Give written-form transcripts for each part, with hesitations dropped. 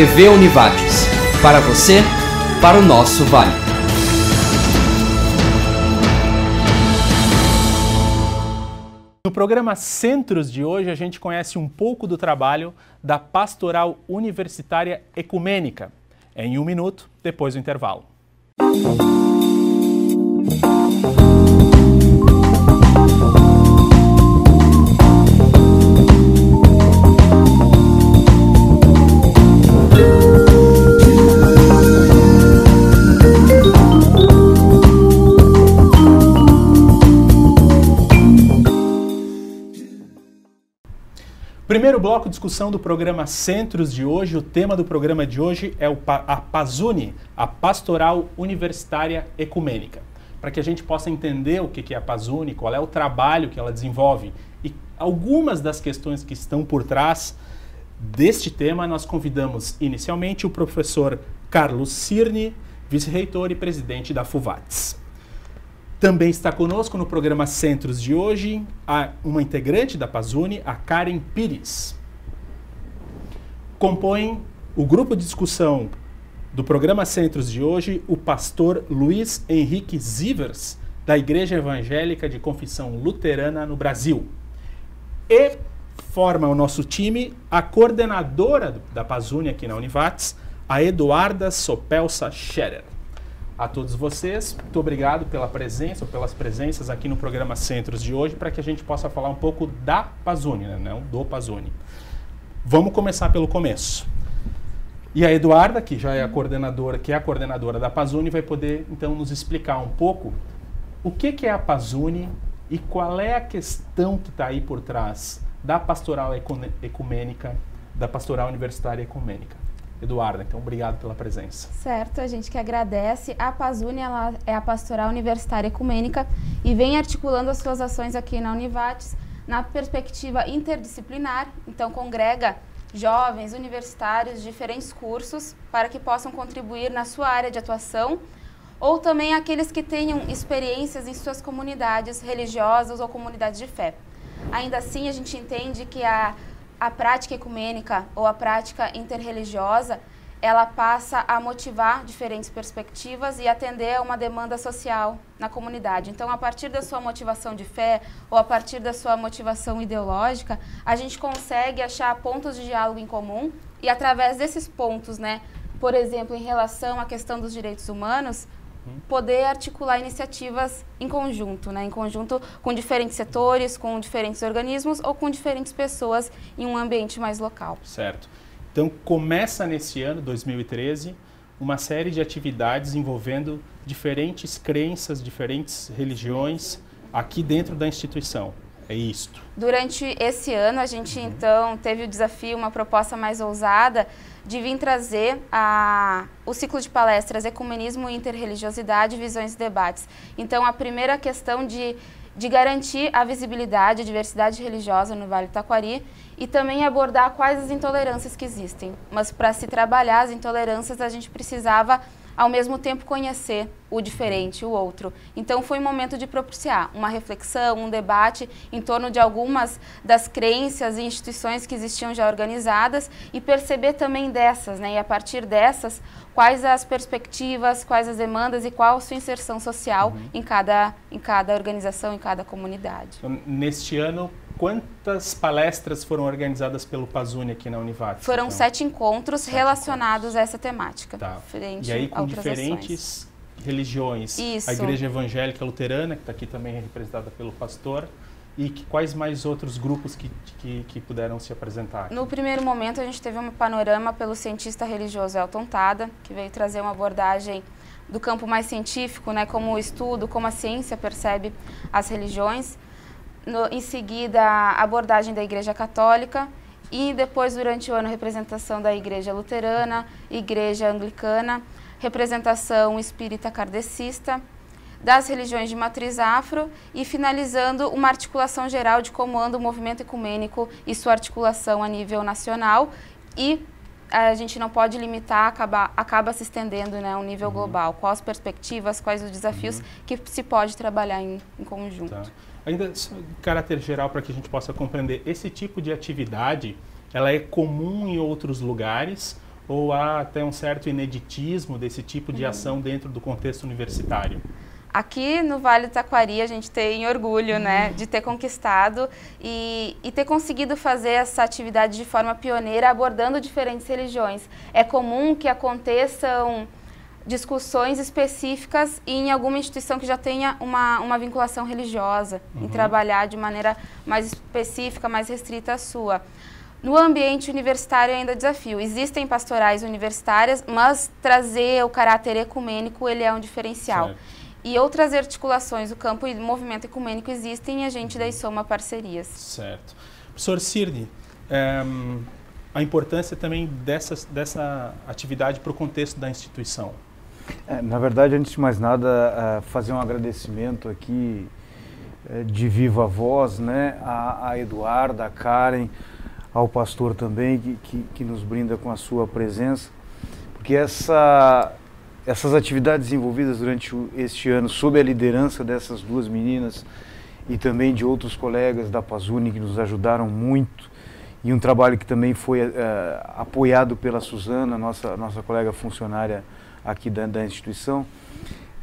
TV Univates. Para você, para o nosso Vale. No programa Centros de hoje, a gente conhece um pouco do trabalho da Pastoral Universitária Ecumênica. Em 1 minuto, depois do intervalo. Primeiro bloco de discussão do programa Centros de hoje. O tema do programa de hoje é a PASUNE, a Pastoral Universitária Ecumênica. Para que a gente possa entender o que é a PASUNE, qual é o trabalho que ela desenvolve e algumas das questões que estão por trás deste tema, nós convidamos inicialmente o professor Carlos Cirne, vice-reitor e presidente da FUVATS. Também está conosco no programa Centros de hoje uma integrante da PASUNE, a Karen Pires. Compõem o grupo de discussão do programa Centros de hoje o pastor Luiz Henrique Zivers, da Igreja Evangélica de Confissão Luterana no Brasil. E forma o nosso time a coordenadora da PASUNE aqui na Univates, a Eduarda Sopelsa Scherer. A todos vocês, muito obrigado pela presença, ou pelas presenças aqui no programa Centros de hoje, para que a gente possa falar um pouco da PASUNE, né? Não do PASUNE. Vamos começar pelo começo. E a Eduarda, que já é a coordenadora, da PASUNE, vai poder então nos explicar um pouco o que é a PASUNE e qual é a questão que está aí por trás da Pastoral Ecumênica, da Pastoral Universitária Ecumênica. Eduarda, então obrigado pela presença. Certo, a gente que agradece. A PASUNE, ela é a Pastoral Universitária Ecumênica e vem articulando as suas ações aqui na Univates na perspectiva interdisciplinar. Então congrega jovens universitários de diferentes cursos para que possam contribuir na sua área de atuação, ou também aqueles que tenham experiências em suas comunidades religiosas ou comunidades de fé. Ainda assim, a gente entende que a prática ecumênica ou a prática interreligiosa, ela passa a motivar diferentes perspectivas e atender a uma demanda social na comunidade. Então, a partir da sua motivação de fé ou a partir da sua motivação ideológica, a gente consegue achar pontos de diálogo em comum e, através desses pontos, né, por exemplo, em relação à questão dos direitos humanos, poder articular iniciativas em conjunto, né? Em conjunto com diferentes setores, com diferentes organismos ou com diferentes pessoas em um ambiente mais local. Certo. Então começa nesse ano, 2013, uma série de atividades envolvendo diferentes crenças, diferentes religiões aqui dentro da instituição. É isto. Durante esse ano a gente então teve o desafio, uma proposta mais ousada de vir trazer o ciclo de palestras Ecumenismo, Interreligiosidade, Visões e Debates. Então a primeira questão de garantir a visibilidade, a diversidade religiosa no Vale do Taquari e também abordar quais as intolerâncias que existem. Mas para se trabalhar as intolerâncias a gente precisava ao mesmo tempo conhecer o diferente, o outro. Então foi um momento de propiciar uma reflexão, um debate em torno de algumas das crenças e instituições que existiam já organizadas e perceber também dessas, né? E a partir dessas, quais as perspectivas, quais as demandas e qual a sua inserção social em cada organização, em cada comunidade. Então, neste ano, quantas palestras foram organizadas pelo PASUNE aqui na Univates? Foram então? 7 encontros relacionados a essa temática. Tá. E aí com diferentes religiões. Isso. A Igreja Evangélica Luterana, que está aqui também representada pelo pastor. E quais mais outros grupos que puderam se apresentar aqui? No primeiro momento a gente teve um panorama pelo cientista religioso Elton Tada, que veio trazer uma abordagem do campo mais científico, né, como o estudo, como a ciência percebe as religiões. Em seguida, a abordagem da Igreja Católica e depois, durante o ano, representação da Igreja Luterana, Igreja Anglicana, representação espírita kardecista, das religiões de matriz afro e finalizando uma articulação geral de como anda o movimento ecumênico e sua articulação a nível nacional e a gente não pode limitar, acaba se estendendo, né, a um nível global. Quais as perspectivas, quais os desafios que se pode trabalhar em conjunto. Tá. Ainda de caráter geral, para que a gente possa compreender, esse tipo de atividade, ela é comum em outros lugares ou há até um certo ineditismo desse tipo de ação dentro do contexto universitário? Aqui no Vale do Taquari a gente tem orgulho, né, de ter conquistado e ter conseguido fazer essa atividade de forma pioneira, abordando diferentes religiões. É comum que aconteçam discussões específicas em alguma instituição que já tenha uma vinculação religiosa, em trabalhar de maneira mais específica, mais restrita à sua. No ambiente universitário ainda é desafio. Existem pastorais universitárias, mas trazer o caráter ecumênico, ele é um diferencial. Certo. E outras articulações, o campo e o movimento ecumênico existem e a gente daí soma parcerias. Certo. Professor Cirne, a importância também dessa atividade para o contexto da instituição. Na verdade, antes de mais nada, fazer um agradecimento aqui de viva voz, né, a Eduarda, a Karen, ao pastor também, que nos brinda com a sua presença, porque essas atividades desenvolvidas durante este ano, sob a liderança dessas duas meninas e também de outros colegas da Pazuni que nos ajudaram muito, e um trabalho que também foi apoiado pela Suzana, nossa colega funcionária aqui da instituição,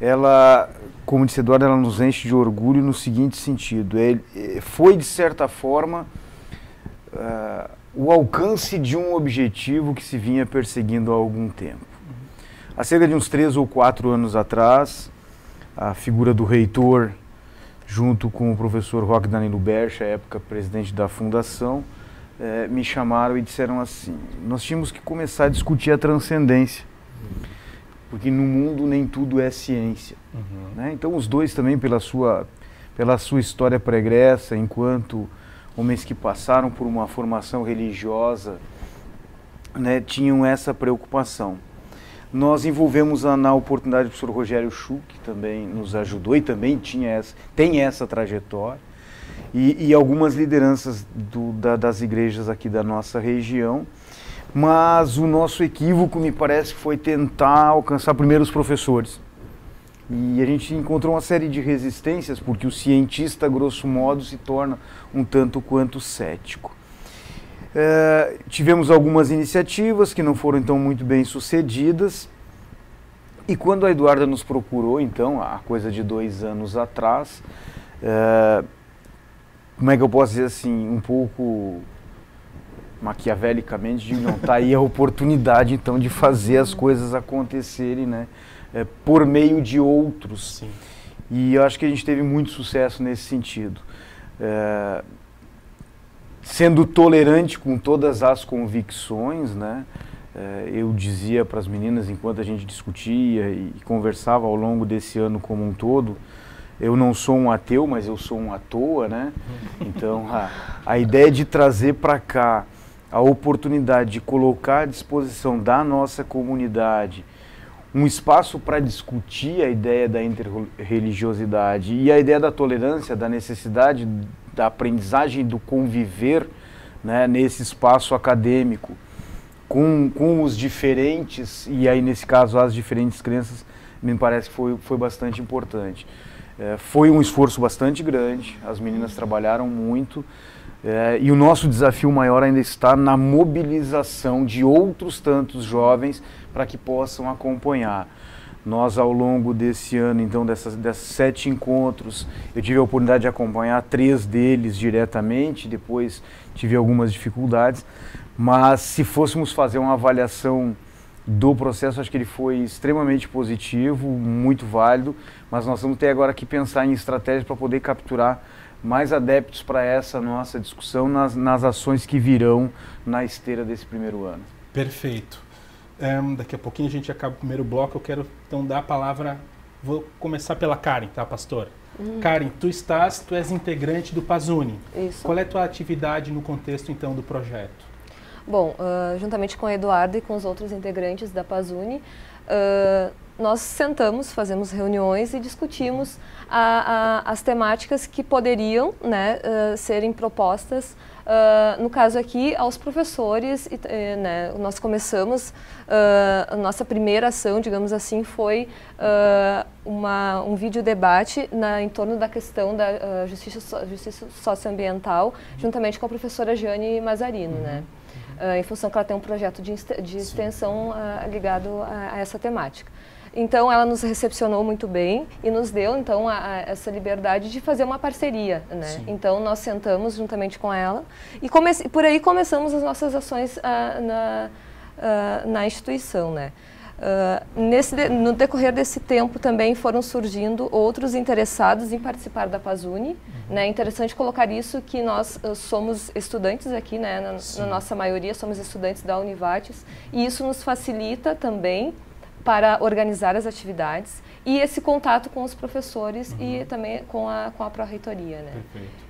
ela, como disse Eduardo, ela nos enche de orgulho no seguinte sentido: foi de certa forma o alcance de um objetivo que se vinha perseguindo há algum tempo. Há cerca de uns 3 ou 4 anos atrás, a figura do reitor, junto com o professor Roque Danilo Bercha, à época presidente da fundação, me chamaram e disseram assim: nós tínhamos que começar a discutir a transcendência, porque no mundo nem tudo é ciência. Né? Então os dois também, pela sua história pregressa, enquanto homens que passaram por uma formação religiosa, né, tinham essa preocupação. Nós envolvemos na oportunidade o professor Rogério Schuch, que também nos ajudou e também tem essa trajetória, e algumas lideranças das igrejas aqui da nossa região, mas o nosso equívoco, me parece, foi tentar alcançar primeiro os professores. E a gente encontrou uma série de resistências, porque o cientista, grosso modo, se torna um tanto quanto cético. Tivemos algumas iniciativas que não foram então muito bem sucedidas, e quando a Eduarda nos procurou, então, há coisa de 2 anos atrás, como é que eu posso dizer assim, um pouco maquiavelicamente, de não estar aí a oportunidade então de fazer as coisas acontecerem, né, por meio de outros. Sim. E eu acho que a gente teve muito sucesso nesse sentido. Sendo tolerante com todas as convicções, né? Eu dizia para as meninas, enquanto a gente discutia e conversava ao longo desse ano como um todo, eu não sou um ateu, mas eu sou um à toa, né? Então, a ideia de trazer para cá a oportunidade de colocar à disposição da nossa comunidade um espaço para discutir a ideia da interreligiosidade e a ideia da tolerância, da necessidade da aprendizagem do conviver, né, nesse espaço acadêmico com os diferentes, e aí nesse caso as diferentes crenças, me parece que foi bastante importante. Foi um esforço bastante grande, as meninas trabalharam muito, e o nosso desafio maior ainda está na mobilização de outros tantos jovens para que possam acompanhar. Nós, ao longo desse ano, então, desses 7 encontros, eu tive a oportunidade de acompanhar 3 deles diretamente, depois tive algumas dificuldades, mas se fôssemos fazer uma avaliação do processo, acho que ele foi extremamente positivo, muito válido, mas nós vamos ter agora que pensar em estratégias para poder capturar mais adeptos para essa nossa discussão nas ações que virão na esteira desse primeiro ano. Perfeito. Daqui a pouquinho a gente acaba o primeiro bloco, eu quero então dar a palavra, vou começar pela Karen, tá, pastor? Karen, tu és integrante do Pazuni. Isso. Qual é a tua atividade no contexto então do projeto? Bom, juntamente com o Eduardo e com os outros integrantes da Pazuni, nós sentamos, fazemos reuniões e discutimos as temáticas que poderiam, né, serem propostas, no caso aqui, aos professores. Né, nós começamos, a nossa primeira ação, digamos assim, foi um vídeo debate em torno da questão da justiça socioambiental, juntamente com a professora Jane Mazarino. Né? em função que ela tem um projeto de extensão ligado a essa temática. Então, ela nos recepcionou muito bem e nos deu, então, essa liberdade de fazer uma parceria, né? Sim. Então, nós sentamos juntamente com ela e por aí começamos as nossas ações na instituição, né? No decorrer desse tempo também foram surgindo outros interessados em participar da Pazuni. É interessante colocar isso, que nós somos estudantes aqui, né? Na nossa maioria somos estudantes da Univates, e isso nos facilita também para organizar as atividades e esse contato com os professores e também com a pró-reitoria, né? Perfeito.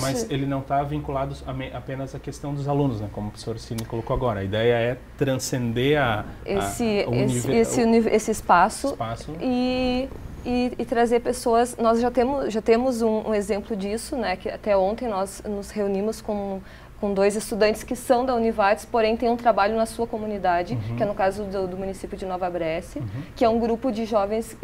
Mas ele não está vinculado apenas à questão dos alunos, né? Como o professor Cine colocou agora. A ideia é transcender esse espaço. E trazer pessoas. Nós já temos um exemplo disso, né? Que até ontem nós nos reunimos com 2 estudantes que são da Univates, porém têm um trabalho na sua comunidade, que é no caso do município de Nova Bresse, que é um grupo de jovens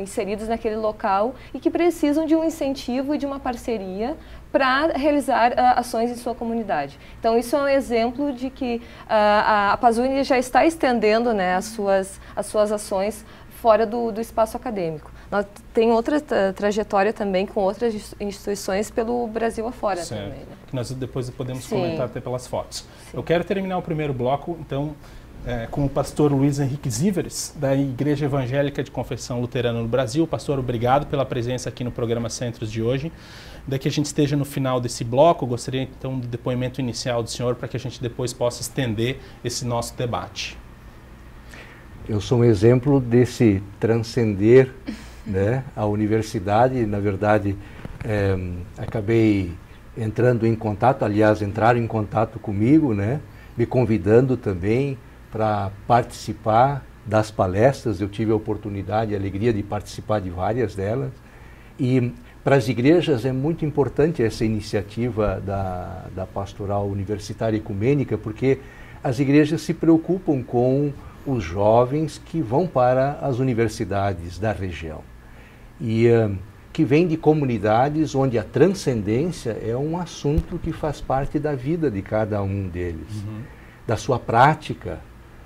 inseridos naquele local e que precisam de um incentivo e de uma parceria para realizar ações em sua comunidade. Então, isso é um exemplo de que a Pazuni já está estendendo, né, as suas ações fora do espaço acadêmico. Nós tem outra trajetória também com outras instituições pelo Brasil afora também. Né? Que nós depois podemos comentar até pelas fotos. Eu quero terminar o primeiro bloco, então, com o pastor Luiz Henrique Zíveres, da Igreja Evangélica de Confessão Luterana no Brasil. Pastor, obrigado pela presença aqui no programa Centros de hoje. Daqui a gente esteja no final desse bloco, gostaria então do depoimento inicial do senhor para que a gente depois possa estender esse nosso debate. Eu sou um exemplo desse transcender, né, a universidade. Na verdade, acabei entrando em contato, aliás, entraram em contato comigo, né, me convidando também para participar das palestras. Eu tive a oportunidade e a alegria de participar de várias delas. E para as igrejas é muito importante essa iniciativa da Pastoral Universitária Ecumênica, porque as igrejas se preocupam com os jovens que vão para as universidades da região e que vêm de comunidades onde a transcendência é um assunto que faz parte da vida de cada um deles, da sua prática,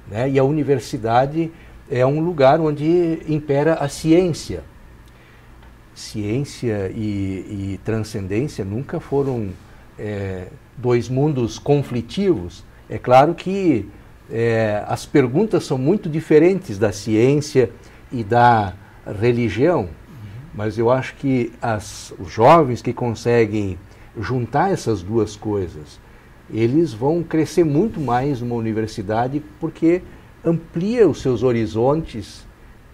né? E a universidade é um lugar onde impera a ciência. Ciência e transcendência nunca foram 2 mundos conflitivos. É claro que as perguntas são muito diferentes da ciência e da religião, mas eu acho que os jovens que conseguem juntar essas 2 coisas, eles vão crescer muito mais numa universidade, porque amplia os seus horizontes.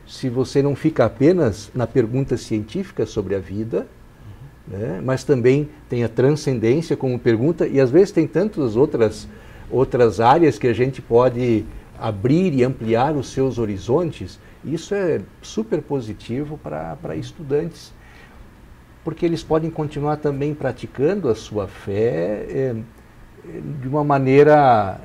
Se você não fica apenas na pergunta científica sobre a vida, né, mas também tem a transcendência como pergunta, e às vezes tem tantas outras áreas que a gente pode abrir e ampliar os seus horizontes. Isso é super positivo para estudantes, porque eles podem continuar também praticando a sua fé de uma maneira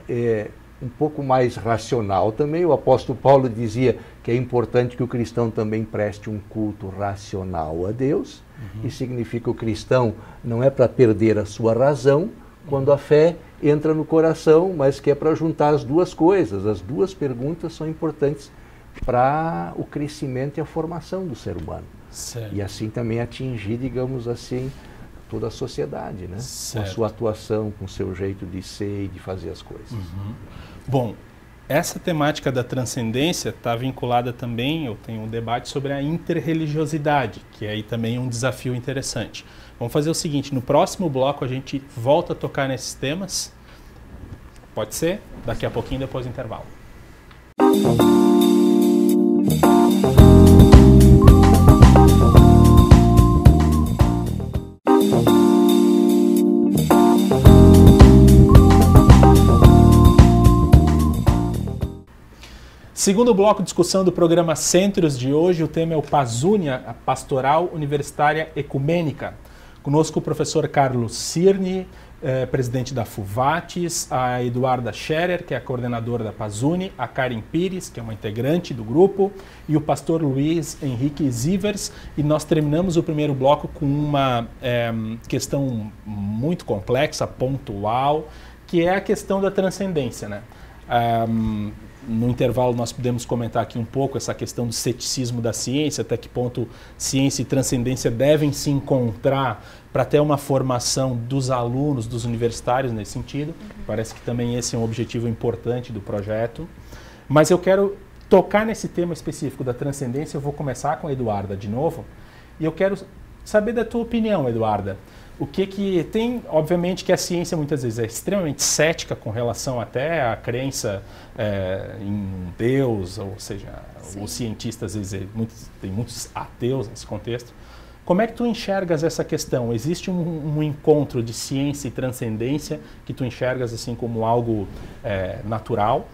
um pouco mais racional também. O apóstolo Paulo dizia que é importante que o cristão também preste um culto racional a Deus, e significa que o cristão não é para perder a sua razão quando a fé entra no coração, mas que é para juntar as 2 coisas. As 2 perguntas são importantes para o crescimento e a formação do ser humano. Certo. E assim também atingir, digamos assim, toda a sociedade, né? Certo. Com a sua atuação, com o seu jeito de ser e de fazer as coisas. Bom, essa temática da transcendência está vinculada também, eu tenho um debate sobre a interreligiosidade, que é aí também um desafio interessante. Vamos fazer o seguinte, no próximo bloco a gente volta a tocar nesses temas. Pode ser? Daqui a pouquinho, depois do intervalo. Segundo bloco de discussão do programa Centros de hoje, o tema é o Pazuni, a Pastoral Universitária Ecumênica. Conosco o professor Carlos Cirne, presidente da FUVATES, a Eduarda Scherer, que é a coordenadora da Pazuni, a Karen Pires, que é uma integrante do grupo, e o pastor Luiz Henrique Zíveres. E nós terminamos o primeiro bloco com uma questão muito complexa, pontual, que é a questão da transcendência, né? No intervalo nós podemos comentar aqui um pouco essa questão do ceticismo da ciência, até que ponto ciência e transcendência devem se encontrar para ter uma formação dos alunos, dos universitários nesse sentido. Parece que também esse é um objetivo importante do projeto. Mas eu quero tocar nesse tema específico da transcendência. Eu vou começar com a Eduarda de novo. E eu quero saber da tua opinião, Eduarda. O que tem, obviamente, que a ciência muitas vezes é extremamente cética com relação até à crença em Deus, ou seja, os cientistas, às vezes, tem muitos ateus nesse contexto. Como é que tu enxergas essa questão? Existe um encontro de ciência e transcendência que tu enxergas assim como algo natural?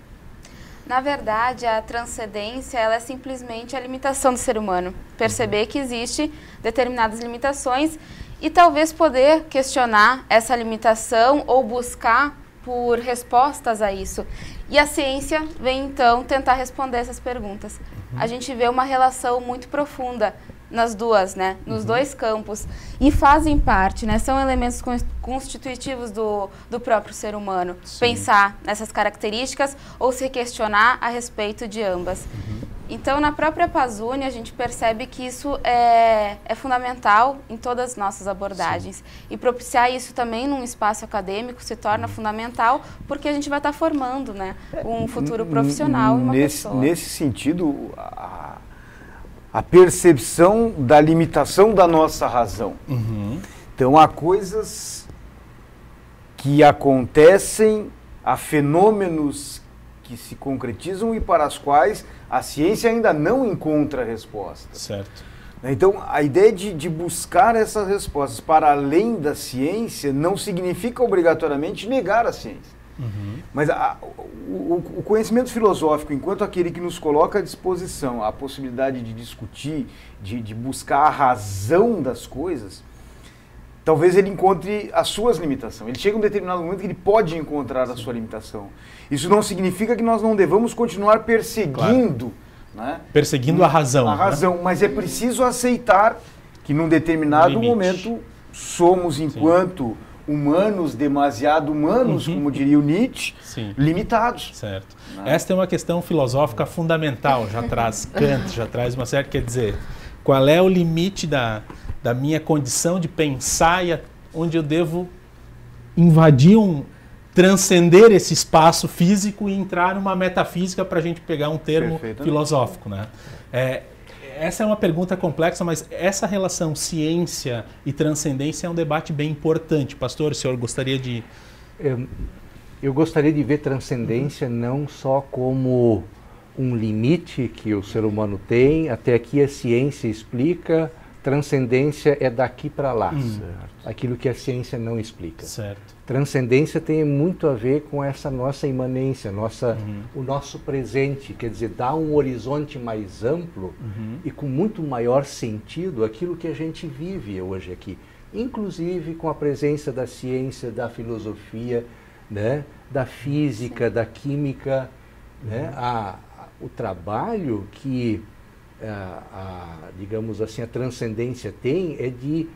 Na verdade, a transcendência ela é simplesmente a limitação do ser humano. Perceber que existe determinadas limitações e talvez poder questionar essa limitação ou buscar por respostas a isso. E a ciência vem, então, tentar responder essas perguntas. A gente vê uma relação muito profunda nas duas, né? Nos dois campos. E fazem parte, né? São elementos constitutivos do próprio ser humano. Sim. Pensar nessas características ou se questionar a respeito de ambas. Então, na própria Pazuni, a gente percebe que isso é fundamental em todas as nossas abordagens. Sim. E propiciar isso também num espaço acadêmico se torna fundamental, porque a gente vai estar formando, né, um futuro profissional e uma pessoa. Nesse sentido, a percepção da limitação da nossa razão. Então, há coisas que acontecem, há fenômenos que se concretizam e para as quais a ciência ainda não encontra resposta. Certo. Então, a ideia de buscar essas respostas para além da ciência não significa obrigatoriamente negar a ciência. Mas o conhecimento filosófico, enquanto aquele que nos coloca à disposição a possibilidade de discutir, de buscar a razão das coisas, talvez ele encontre as suas limitações. Ele chega a um determinado momento que ele pode encontrar a sua limitação. Isso não significa que nós não devamos continuar perseguindo, né? Perseguindo a razão. A razão, né? Mas é preciso aceitar que num determinado momento somos, enquanto humanos, demasiado humanos, como diria o Nietzsche, limitados. Certo. Esta é uma questão filosófica fundamental, já traz Kant, já traz uma série, quer dizer, qual é o limite da minha condição de pensar e onde eu devo invadir transcender esse espaço físico e entrar numa metafísica para a gente pegar um termo filosófico, né? Essa é uma pergunta complexa, mas essa relação ciência e transcendência é um debate bem importante. Pastor, o senhor gostaria de... Eu gostaria de ver transcendência não só como um limite que o ser humano tem, até aqui a ciência explica, transcendência é daqui para lá, aquilo que a ciência não explica. Certo. Transcendência tem muito a ver com essa nossa imanência, o nosso presente, quer dizer, dá um horizonte mais amplo e com muito maior sentido aquilo que a gente vive hoje aqui, inclusive com a presença da ciência, da filosofia, né, da física, da química, né, o trabalho que digamos assim, a transcendência tem é de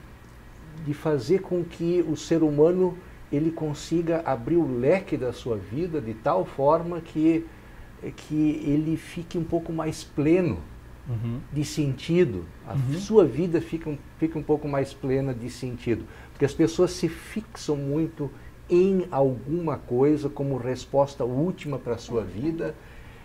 fazer com que o ser humano ele consiga abrir o leque da sua vida de tal forma que ele fique um pouco mais pleno de sentido. A sua vida fica um pouco mais plena de sentido. Porque as pessoas se fixam muito em alguma coisa como resposta última para a sua vida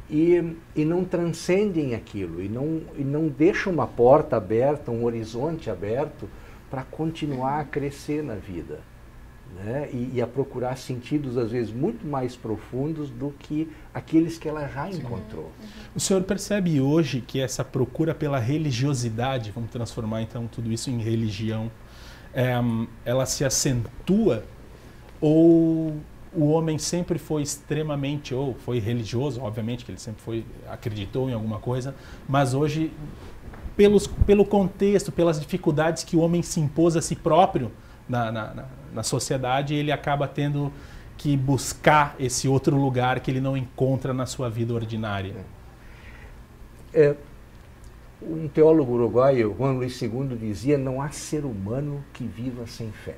e não transcendem aquilo, e não deixam uma porta aberta, um horizonte aberto para continuar a crescer na vida, né? E a procurar sentidos, às vezes, muito mais profundos do que aqueles que ela já encontrou. O senhor percebe hoje que essa procura pela religiosidade, vamos transformar então tudo isso em religião, ela se acentua, ou o homem sempre foi extremamente, ou foi religioso, obviamente que ele sempre acreditou em alguma coisa, mas hoje, pelo contexto, pelas dificuldades que o homem se impôs a si próprio na sociedade, ele acaba tendo que buscar esse outro lugar que ele não encontra na sua vida ordinária. Um teólogo uruguaio, Juan Luis II, dizia: não há ser humano que viva sem fé.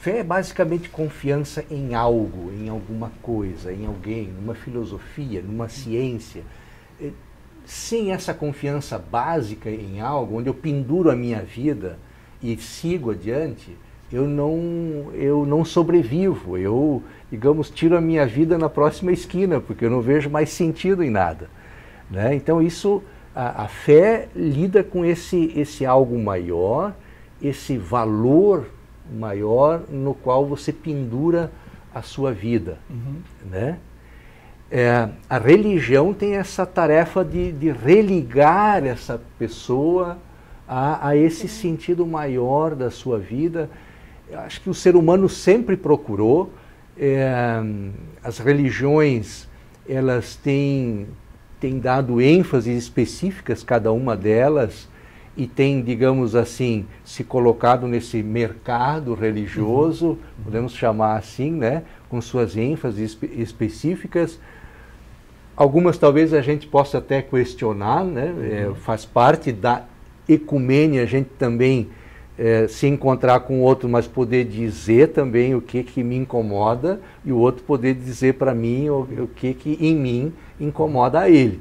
fé é basicamente confiança em algo, em alguma coisa, em alguém, numa filosofia, numa ciência. Sem essa confiança básica em algo, onde eu penduro a minha vida e sigo adiante, eu não sobrevivo, eu, digamos, tiro a minha vida na próxima esquina, porque eu não vejo mais sentido em nada, né? Então isso, a fé lida com esse algo maior, esse valor maior no qual você pendura a sua vida, né? A religião tem essa tarefa de religar essa pessoa a esse sentido maior da sua vida. Eu acho que o ser humano sempre procurou. As religiões, elas têm dado ênfases específicas, cada uma delas, e tem, digamos assim, se colocado nesse mercado religioso, podemos chamar assim, né, com suas ênfases específicas. Algumas talvez a gente possa até questionar, né, faz parte da ecumênia a gente também se encontrar com o outro, mas poder dizer também o que me incomoda, e o outro poder dizer para mim o que em mim incomoda a ele,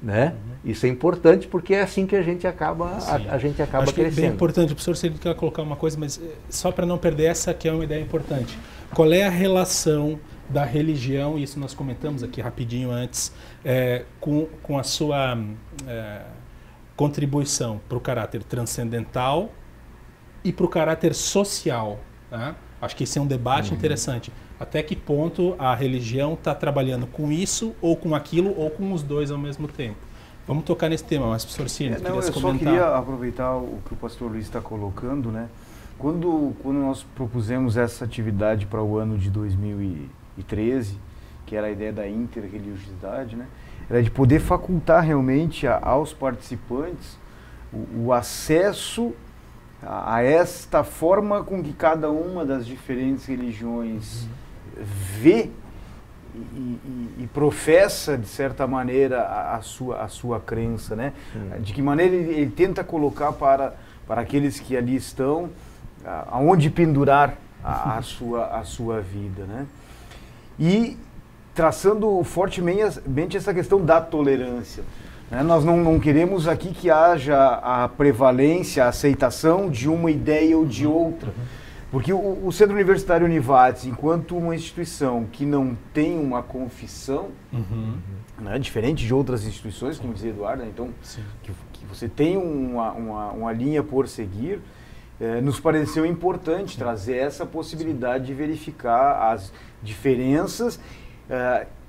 né? Isso é importante, porque é assim que a gente acaba, Acho que crescendo. É bem importante. O professor Ciro quer colocar uma coisa, mas só para não perder essa, que é uma ideia importante. Qual é a relação da religião, e isso nós comentamos aqui rapidinho antes, com a sua contribuição para o caráter transcendental e para o caráter social, né? Acho que esse é um debate interessante. Até que ponto a religião está trabalhando com isso, ou com aquilo, ou com os dois ao mesmo tempo? Vamos tocar nesse tema, mas professor Ciro, queria comentar. Eu só queria aproveitar o que o pastor Luiz está colocando, né? Quando nós propusemos essa atividade para o ano de 2013, que era a ideia da interreligiosidade, né? Era de poder facultar realmente aos participantes o acesso a esta forma com que cada uma das diferentes religiões vê e professa, de certa maneira, a sua crença, né? De que maneira ele tenta colocar para aqueles que ali estão, aonde pendurar a sua vida, né? E traçando fortemente essa questão da tolerância, né? Nós não queremos aqui que haja a prevalência, a aceitação de uma ideia ou de outra. Porque o Centro Universitário Univates, enquanto uma instituição que não tem uma confissão, né, diferente de outras instituições, como dizia Eduardo, né, então, que você tem uma linha por seguir, nos pareceu importante trazer essa possibilidade de verificar as diferenças,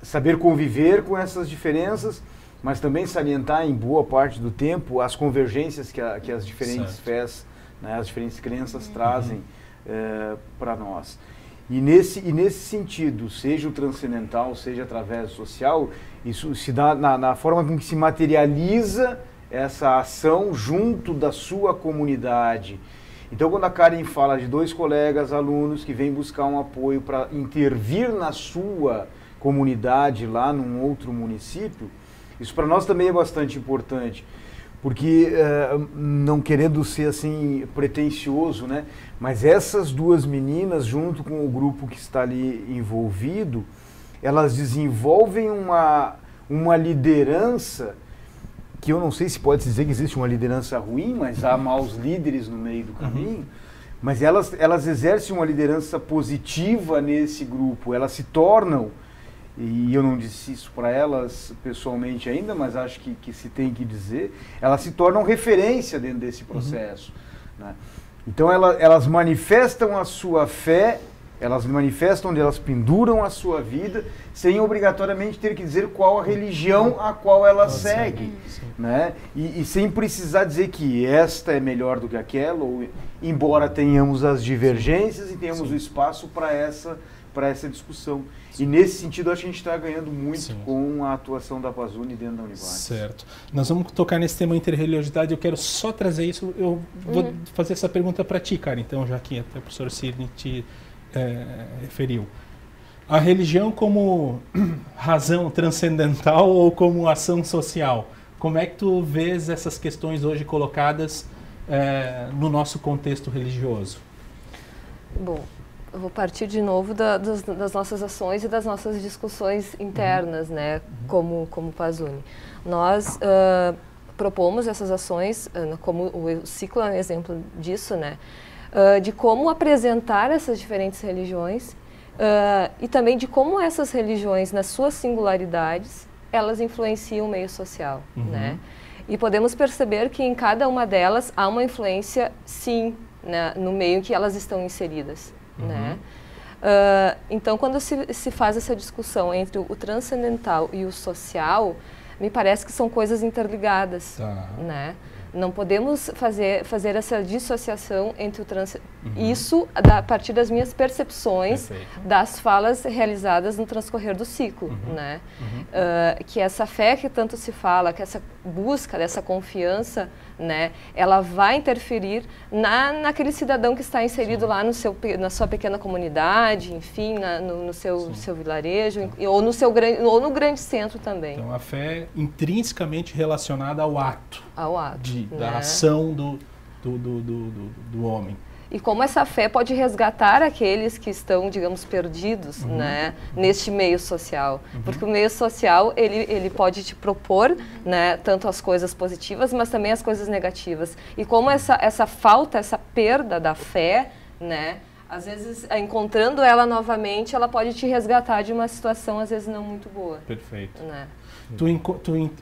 saber conviver com essas diferenças, mas também salientar em boa parte do tempo as convergências que as diferentes fés, né, as diferentes crenças trazem para nós. E nesse sentido, seja o transcendental, seja através do social, isso se dá na forma com que se materializa essa ação junto da sua comunidade. Então, quando a Karen fala de 2 colegas alunos que vêm buscar um apoio para intervir na sua comunidade lá num outro município, isso para nós também é bastante importante. Porque, não querendo ser assim pretensioso, né? Mas essas 2 meninas, junto com o grupo que está ali envolvido, elas desenvolvem uma liderança, que eu não sei se pode dizer que existe uma liderança ruim, mas há maus líderes no meio do caminho, mas elas exercem uma liderança positiva nesse grupo, elas se tornam, e eu não disse isso para elas pessoalmente ainda, mas acho que se tem que dizer, elas se tornam referência dentro desse processo, né? Então elas manifestam a sua fé, elas manifestam onde elas penduram a sua vida, sem obrigatoriamente ter que dizer qual a religião a qual ela segue, né? E sem precisar dizer que esta é melhor do que aquela, ou, embora tenhamos as divergências e tenhamos o espaço para essa discussão. E nesse sentido, acho que a gente está ganhando muito com a atuação da Pazuni dentro da Univates. Certo. Nós vamos tocar nesse tema interreligiosidade. Eu quero só trazer isso. Eu vou fazer essa pergunta para ti, cara. Então, já que até o professor Sidney te referiu. A religião como razão transcendental ou como ação social? Como é que tu vês essas questões hoje colocadas no nosso contexto religioso? Bom, Eu vou partir de novo das nossas ações e das nossas discussões internas, né, como Pazuni. Nós propomos essas ações, como o ciclo é um exemplo disso, né, de como apresentar essas diferentes religiões e também de como essas religiões, nas suas singularidades, elas influenciam o meio social, né? E podemos perceber que em cada uma delas há uma influência, sim, né, no meio em que elas estão inseridas, né? Então, quando se faz essa discussão entre o transcendental e o social, me parece que são coisas interligadas, né? Não podemos fazer essa dissociação entre o isso a partir das minhas percepções das falas realizadas no transcorrer do ciclo, né? Que essa fé que tanto se fala, que essa busca dessa confiança, né, ela vai interferir naquele cidadão que está inserido lá na sua pequena comunidade, enfim, no seu vilarejo, ou no grande centro também. Então a fé é intrinsecamente relacionada ao ato. Da né? ação do homem. E como essa fé pode resgatar aqueles que estão, digamos, perdidos, né, neste meio social. Porque o meio social, ele pode te propor, né, tanto as coisas positivas, mas também as coisas negativas. E como essa falta, essa perda da fé, né, às vezes, encontrando ela novamente, ela pode te resgatar de uma situação, às vezes, não muito boa. Perfeito. Né? Tu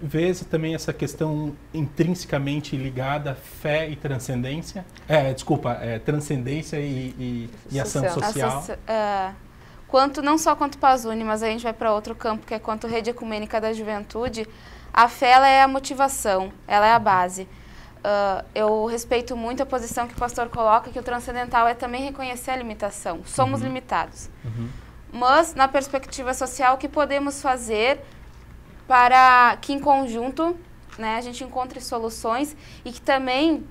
vês também essa questão intrinsecamente ligada à fé e transcendência? Transcendência e ação social. Não só quanto Pazuni, mas a gente vai para outro campo, que é quanto Rede Ecumênica da Juventude. A fé, ela é a motivação, ela é a base. Eu respeito muito a posição que o pastor coloca, que o transcendental é também reconhecer a limitação. Somos limitados. Mas, na perspectiva social, o que podemos fazer para que, em conjunto, né, a gente encontre soluções e que também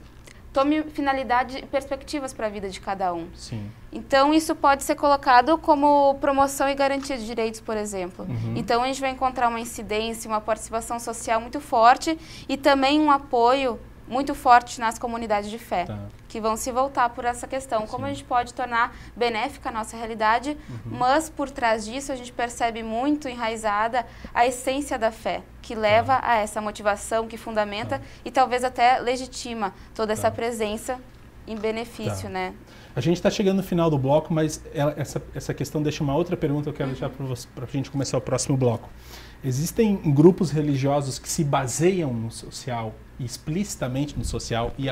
tome finalidade e perspectivas para a vida de cada um. Sim. Então, isso pode ser colocado como promoção e garantia de direitos, por exemplo. Então, a gente vai encontrar uma incidência, uma participação social muito forte e também um apoio muito forte nas comunidades de fé, que vão se voltar por essa questão. Como a gente pode tornar benéfica a nossa realidade, mas por trás disso a gente percebe muito enraizada a essência da fé, que leva a essa motivação, que fundamenta e talvez até legitima toda essa presença em benefício, né? A gente está chegando no final do bloco, mas essa questão deixa uma outra pergunta que eu quero deixar para a gente começar o próximo bloco. Existem grupos religiosos que se baseiam no social, explicitamente no social, e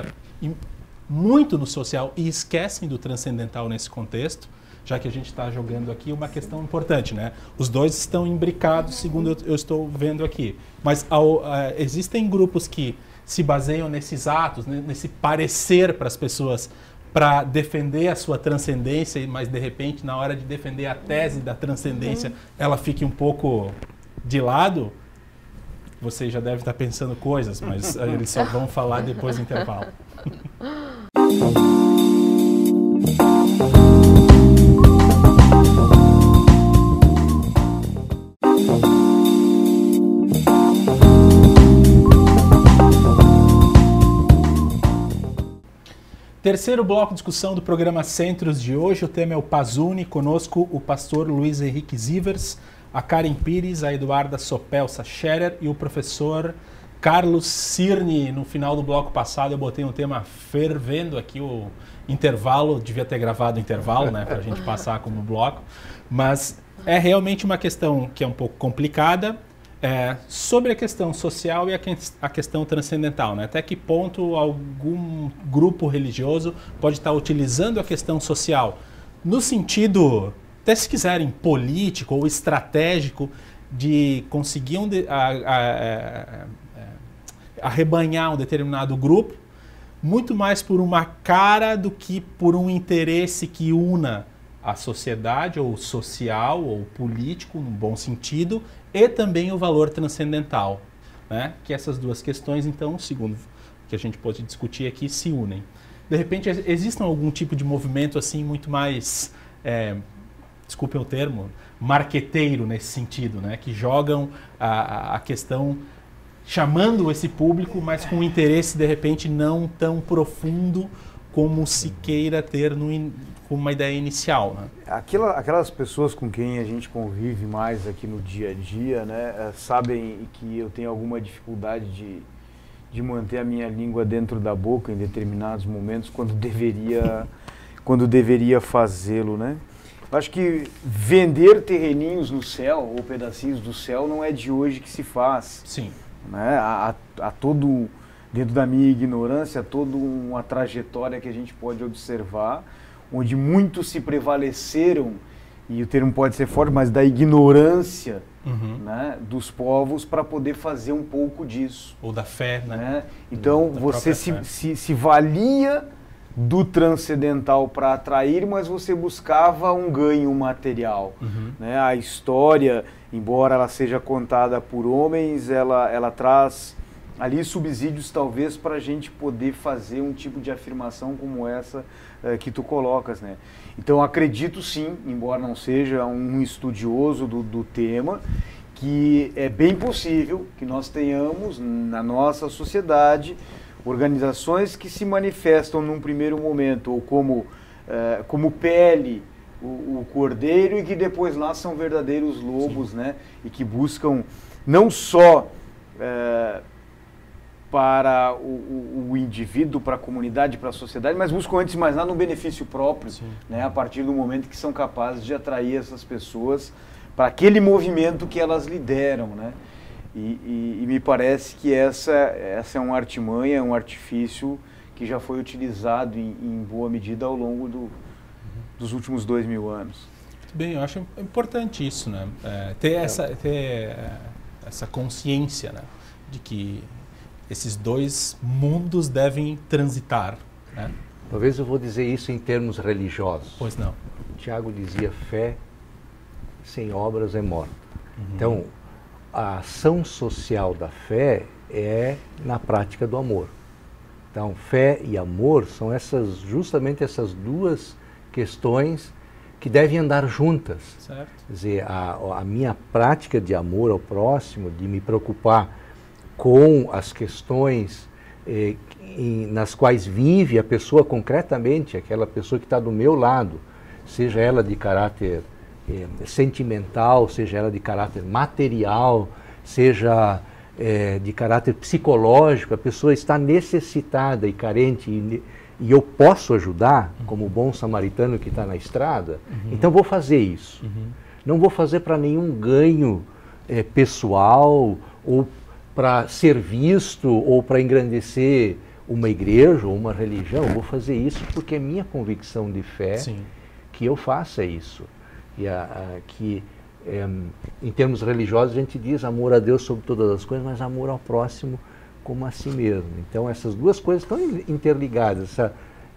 muito no social, e esquecem do transcendental nesse contexto, já que a gente está jogando aqui uma questão importante, né? Os dois estão imbricados, segundo eu estou vendo aqui. Mas existem grupos que se baseiam nesses atos, nesse parecer para as pessoas, para defender a sua transcendência, mas de repente, na hora de defender a tese da transcendência, ela fique um pouco de lado. Você já deve estar pensando coisas, mas eles só vão falar depois do intervalo. Terceiro bloco de discussão do programa Centros de hoje. O tema é o Pazuni. Conosco o pastor Luiz Henrique Zivers, a Karen Pires, a Eduarda Sopelsa Scherer e o professor Carlos Cirne. No final do bloco passado eu botei um tema fervendo aqui, o intervalo, devia ter gravado o intervalo, né, para a gente passar como bloco, mas é realmente uma questão que é um pouco complicada, sobre a questão social e a questão transcendental, né? Até que ponto algum grupo religioso pode estar utilizando a questão social no sentido, até se quiserem, político ou estratégico, de conseguir arrebanhar um determinado grupo, muito mais por uma cara do que por um interesse que una a sociedade, ou social, ou político, no bom sentido, e também o valor transcendental, né? Que essas duas questões, então, segundo o que a gente pode discutir aqui, se unem. De repente, existe algum tipo de movimento assim muito mais, desculpem o termo, marqueteiro nesse sentido, né? Que jogam a questão chamando esse público, mas com um interesse, de repente, não tão profundo como se queira ter com uma ideia inicial, né? Aquelas pessoas com quem a gente convive mais aqui no dia a dia, né, sabem que eu tenho alguma dificuldade de manter a minha língua dentro da boca em determinados momentos quando deveria fazê-lo, né? Eu acho que vender terreninhos no céu ou pedacinhos do céu não é de hoje que se faz. Sim. Né? Há todo, dentro da minha ignorância, toda uma trajetória que a gente pode observar, onde muitos se prevaleceram, e o termo pode ser forte, mas da ignorância, né, dos povos para poder fazer um pouco disso. Ou da fé, né? Então você se valia do transcendental para atrair, mas você buscava um ganho material. Né? A história, embora ela seja contada por homens, ela traz ali subsídios talvez para a gente poder fazer um tipo de afirmação como essa que tu colocas, né? Então acredito sim, embora não seja um estudioso do tema, que é bem possível que nós tenhamos na nossa sociedade organizações que se manifestam num primeiro momento ou como pele o cordeiro, e que depois lá são verdadeiros lobos, né? E que buscam não só para o indivíduo, para a comunidade, para a sociedade, mas buscam antes de mais nada um benefício próprio, né? A partir do momento que são capazes de atrair essas pessoas para aquele movimento que elas lideram, né? E me parece que essa é uma artimanha, um artifício que já foi utilizado em boa medida ao longo dos últimos 2000 anos. Muito bem, eu acho importante isso, né? Ter essa consciência, né? De que esses dois mundos devem transitar, né? Talvez eu vou dizer isso em termos religiosos. Pois não. Tiago dizia: fé sem obras é morta. Então, a ação social da fé é na prática do amor. Então, fé e amor são justamente essas duas questões que devem andar juntas. Certo. Quer dizer, a minha prática de amor ao próximo, de me preocupar com as questões nas quais vive a pessoa concretamente, aquela pessoa que está do meu lado, seja ela de caráter sentimental, seja ela de caráter material, seja de caráter psicológico, a pessoa está necessitada e carente e eu posso ajudar, como o bom samaritano que está na estrada, então vou fazer isso. Não vou fazer para nenhum ganho pessoal ou para ser visto ou para engrandecer uma igreja ou uma religião. Vou fazer isso porque é minha convicção de fé que eu faça isso. E em termos religiosos a gente diz amor a Deus sobre todas as coisas, mas amor ao próximo como a si mesmo. Então essas duas coisas estão interligadas,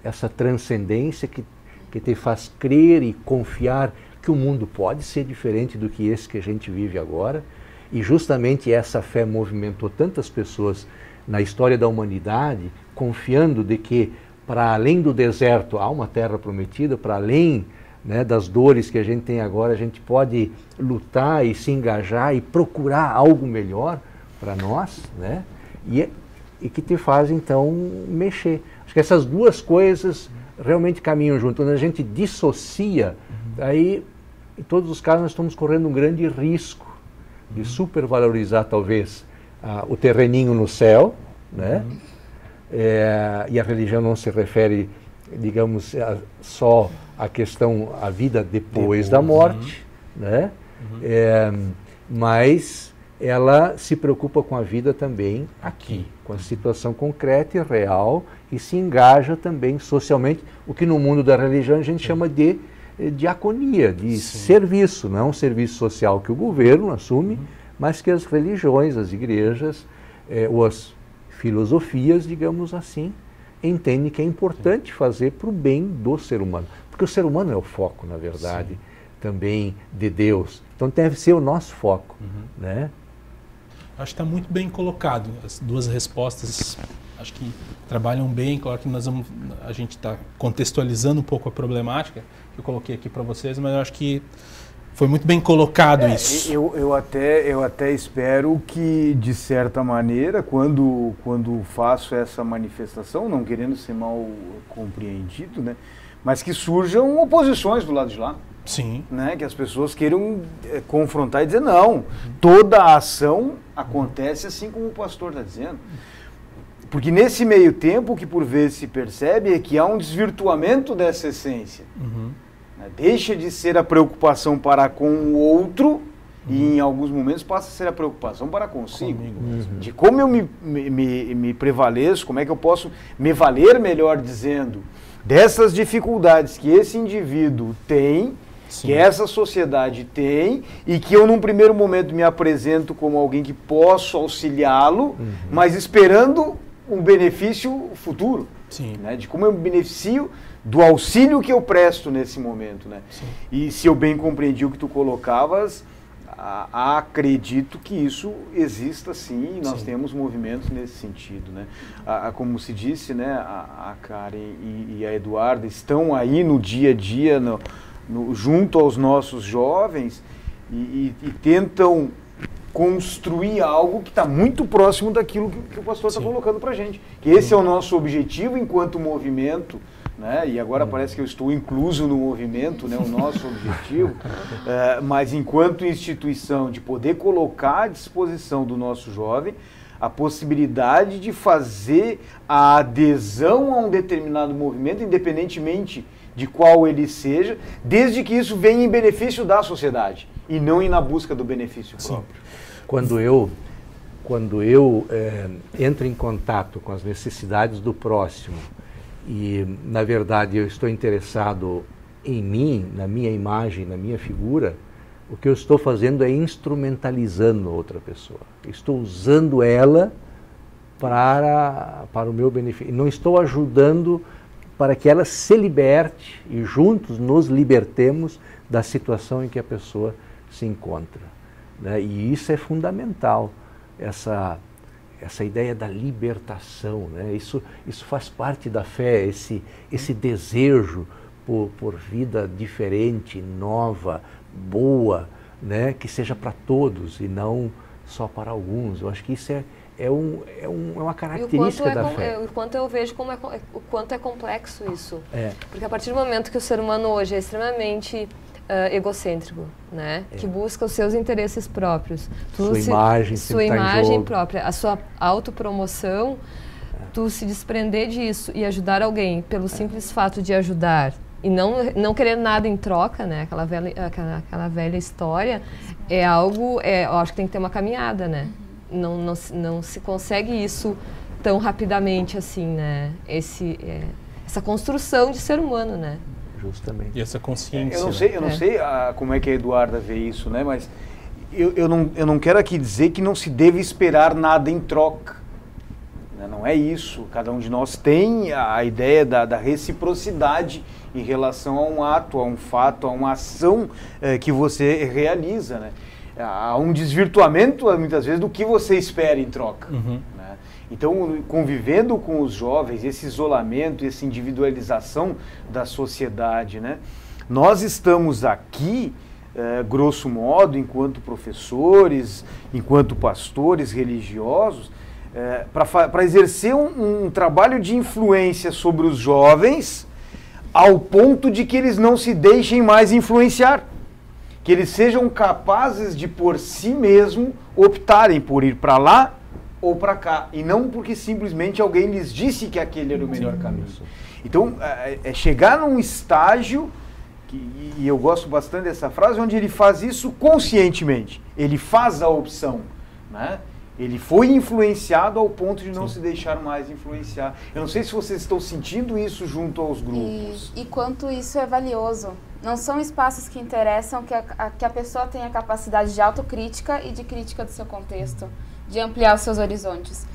essa transcendência que te faz crer e confiar que o mundo pode ser diferente do que esse que a gente vive agora, e justamente essa fé movimentou tantas pessoas na história da humanidade, confiando de que para além do deserto há uma terra prometida, para além, né, das dores que a gente tem agora, a gente pode lutar e se engajar e procurar algo melhor para nós, né? E que te faz, então, mexer. Acho que essas duas coisas realmente caminham junto. Quando a gente dissocia, aí, em todos os casos, nós estamos correndo um grande risco de supervalorizar, talvez, o terreninho no céu, né? E a religião não se refere, digamos, só à questão, à vida depois da morte, né? Mas ela se preocupa com a vida também aqui, com a situação concreta e real, e se engaja também socialmente, o que no mundo da religião a gente chama de diaconia, de serviço. Não é um serviço social que o governo assume, mas que as religiões, as igrejas, ou as filosofias, digamos assim, entendem que é importante fazer para o bem do ser humano. Porque o ser humano é o foco, na verdade, também de Deus. Então deve ser o nosso foco, né? Acho que está muito bem colocado. As duas respostas acho que trabalham bem. Claro que a gente está contextualizando um pouco a problemática que eu coloquei aqui para vocês, mas eu acho que Foi muito bem colocado isso. Eu até espero que, de certa maneira, quando faço essa manifestação, não querendo ser mal compreendido, né, mas que surjam oposições do lado de lá. Sim. Né, que as pessoas queiram confrontar e dizer, não, toda a ação acontece assim como o pastor está dizendo. Porque nesse meio tempo, o que por vezes se percebe é que há um desvirtuamento dessa essência. Uhum. Deixa de ser a preocupação para com o outro e em alguns momentos passa a ser a preocupação para consigo. De como eu me prevaleço, como é que eu posso me valer, melhor dizendo, dessas dificuldades que esse indivíduo tem, sim, que essa sociedade tem, e que eu num primeiro momento me apresento como alguém que posso auxiliá-lo, mas esperando um benefício futuro. Sim. Né, de como eu me beneficio do auxílio que eu presto nesse momento, né? Sim. E se eu bem compreendi o que tu colocavas, acredito que isso exista sim, e nós temos movimentos nesse sentido, né? Como se disse, né, a Karen e a Eduarda estão aí no dia a dia, junto aos nossos jovens e tentam construir algo que está muito próximo daquilo que o pastor está colocando para a gente. Que esse é o nosso objetivo enquanto movimento, né? E agora parece que eu estou incluso no movimento, né? O nosso objetivo, mas enquanto instituição, de poder colocar à disposição do nosso jovem a possibilidade de fazer a adesão a um determinado movimento, independentemente de qual ele seja, desde que isso venha em benefício da sociedade e não ir na busca do benefício próprio. Quando eu entro em contato com as necessidades do próximo e, na verdade, eu estou interessado em mim, na minha imagem, na minha figura, o que eu estou fazendo é instrumentalizando outra pessoa. Estou usando ela para o meu benefício. Não estou ajudando para que ela se liberte e juntos nos libertemos da situação em que a pessoa se encontra. Né? E isso é fundamental, essa ideia da libertação, né? Isso faz parte da fé, esse desejo por vida diferente, nova, boa, né? Que seja para todos e não só para alguns. Eu acho que isso é uma característica da fé. O quanto eu vejo o quanto é complexo isso. Porque a partir do momento que o ser humano hoje é extremamente egocêntrico, né? Que busca os seus interesses próprios. Sua imagem própria, a sua autopromoção, tu se desprender disso e ajudar alguém pelo simples fato de ajudar e não querer nada em troca, né? Aquela velha história, é algo, eu acho que tem que ter uma caminhada, né? Não se consegue isso tão rapidamente assim, né? Essa construção de ser humano, né? Justamente. E essa consciência. Eu não sei como é que a Eduarda vê isso, né? Mas eu não quero aqui dizer que não se deve esperar nada em troca. Né? Não é isso. Cada um de nós tem a ideia da reciprocidade em relação a um ato, a um fato, a uma ação que você realiza, né? Há um desvirtuamento, muitas vezes, do que você espera em troca. Né? Então, convivendo com os jovens, esse isolamento, essa individualização da sociedade, né? Nós estamos aqui, grosso modo, enquanto professores, enquanto pastores religiosos, para exercer um trabalho de influência sobre os jovens, ao ponto de que eles não se deixem mais influenciar. Que eles sejam capazes de, por si mesmo, optarem por ir para lá ou para cá, e não porque simplesmente alguém lhes disse que aquele era o melhor caminho. Então, é chegar num estágio, e eu gosto bastante dessa frase, onde ele faz isso conscientemente, ele faz a opção, né? Ele foi influenciado ao ponto de não se deixar mais influenciar. Eu não sei se vocês estão sentindo isso junto aos grupos. E quanto isso é valioso. Não são espaços que interessam que a pessoa tenha capacidade de autocrítica e de crítica do seu contexto, de ampliar os seus horizontes.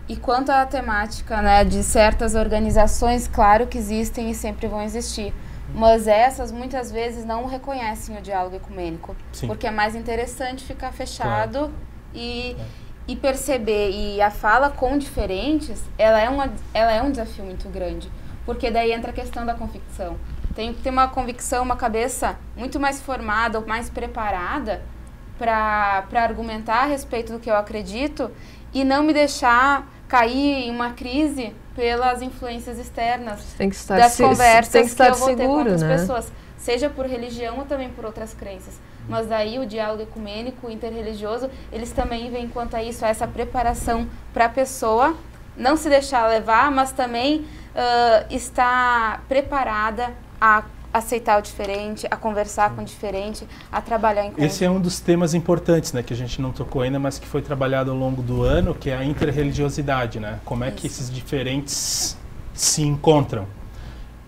E quanto à temática, né, de certas organizações, claro que existem e sempre vão existir, mas essas muitas vezes não reconhecem o diálogo ecumênico, porque é mais interessante ficar fechado e perceber, e a fala com diferentes, ela é um desafio muito grande, porque daí entra a questão da convicção. Tenho que ter uma convicção, uma cabeça muito mais formada, mais preparada para argumentar a respeito do que eu acredito e não me deixar cair em uma crise pelas influências externas Tem que estar das conversas tem que estar eu vou ter com seguro, outras né? pessoas, seja por religião ou também por outras crenças. Mas daí o diálogo ecumênico, interreligioso, eles também vêm quanto a isso, a essa preparação para a pessoa não se deixar levar, mas também estar preparada a aceitar o diferente, a conversar com o diferente, a trabalhar em conjunto. Esse é um dos temas importantes, né, que a gente não tocou ainda, mas que foi trabalhado ao longo do ano, que é a interreligiosidade, né? Como é que esses diferentes se encontram.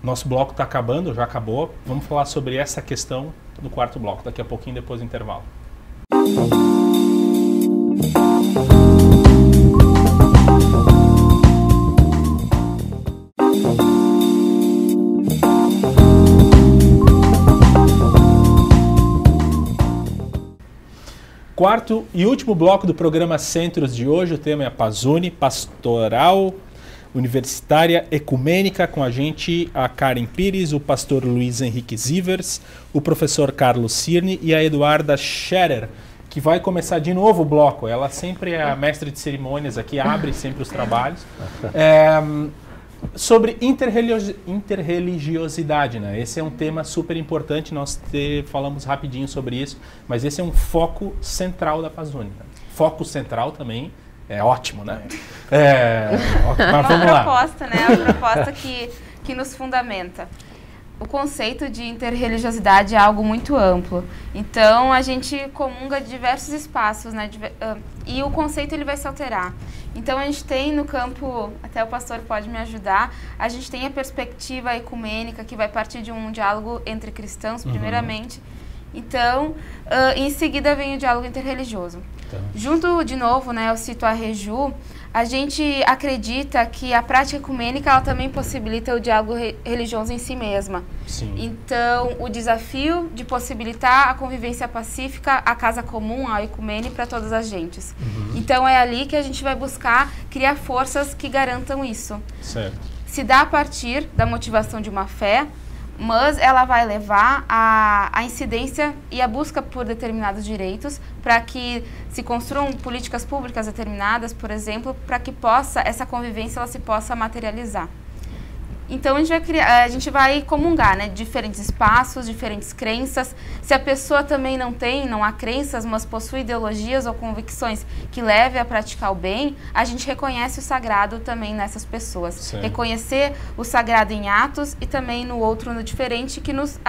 Nosso bloco está acabando, já acabou. Vamos falar sobre essa questão no quarto bloco, daqui a pouquinho depois do intervalo. Quarto e último bloco do programa Centros de hoje, o tema é a Pazuni, Pastoral Universitária Ecumênica, com a gente a Karen Pires, o pastor Luiz Henrique Zivers, o professor Carlos Cirne e a Eduarda Scherer, que vai começar de novo o bloco. Ela sempre é a mestre de cerimônias aqui, abre sempre os trabalhos. Sobre interreligiosidade, né? Esse é um tema super importante, nós falamos rapidinho sobre isso, mas esse é um foco central da Pazuni. Né? Foco central também é ótimo, né? Mas vamos lá. Proposta, né? Uma proposta que nos fundamenta. O conceito de interreligiosidade é algo muito amplo. Então, a gente comunga de diversos espaços, né? E o conceito ele vai se alterar. Então, a gente tem no campo, até o pastor pode me ajudar, a gente tem a perspectiva ecumênica, que vai partir de um diálogo entre cristãos, primeiramente. Então, em seguida vem o diálogo interreligioso. Então. Junto, de novo, né, eu cito a Reju, a gente acredita que a prática ecumênica ela também possibilita o diálogo religioso em si mesma. Sim. Então, o desafio de possibilitar a convivência pacífica, a casa comum, a ecumene para todas as gentes. Então, é ali que a gente vai buscar criar forças que garantam isso. Certo. Se dá a partir da motivação de uma fé, mas ela vai levar a incidência e a busca por determinados direitos para que se construam políticas públicas determinadas, por exemplo, para que essa convivência ela se possa materializar. Então, a gente vai comungar, né, diferentes espaços, diferentes crenças. Se a pessoa também não há crenças, mas possui ideologias ou convicções que levem a praticar o bem, a gente reconhece o sagrado também nessas pessoas. Sim. Reconhecer o sagrado em atos e também no outro, no diferente, que nos